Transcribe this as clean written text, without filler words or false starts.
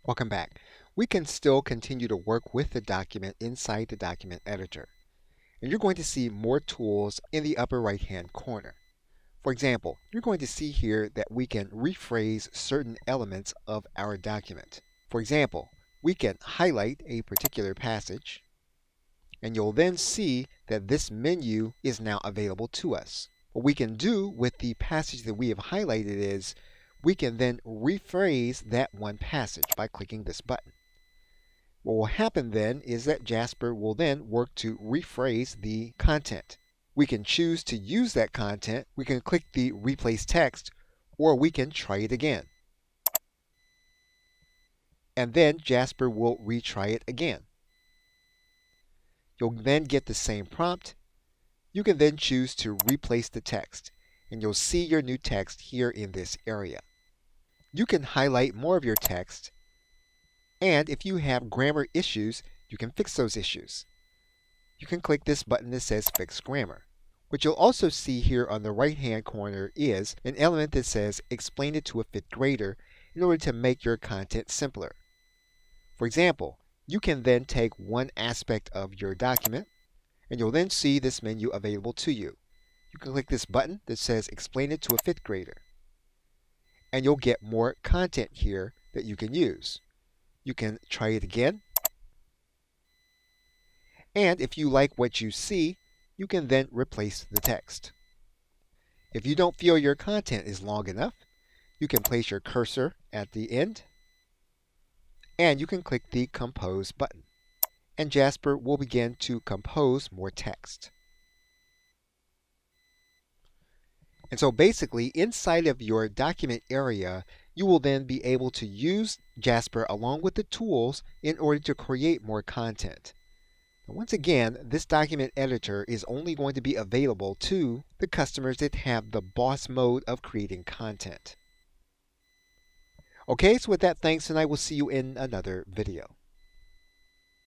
Welcome back. We can still continue to work with the document inside the document editor. And you're going to see more tools in the upper right hand corner. For example, you're going to see here that we can rephrase certain elements of our document. For example, we can highlight a particular passage, and you'll then see that this menu is now available to us. What we can do with the passage that we have highlighted is we can then rephrase that one passage by clicking this button. What will happen then is that Jasper will then work to rephrase the content. We can choose to use that content, we can click the replace text, or we can try it again. And then Jasper will retry it again. You'll then get the same prompt. You can then choose to replace the text, and you'll see your new text here in this area. You can highlight more of your text, and if you have grammar issues, you can fix those issues. You can click this button that says Fix Grammar. What you'll also see here on the right-hand corner is an element that says Explain it to a fifth grader in order to make your content simpler. For example, you can then take one aspect of your document, and you'll then see this menu available to you. You can click this button that says Explain it to a fifth grader, and you'll get more content here that you can use. You can try it again, and if you like what you see, you can then replace the text. If you don't feel your content is long enough, you can place your cursor at the end, and you can click the Compose button, and Jasper will begin to compose more text. And so basically, inside of your document area, you will then be able to use Jasper along with the tools in order to create more content. Now, once again, this document editor is only going to be available to the customers that have the boss mode of creating content. Okay, so with that, thanks, and I will see you in another video.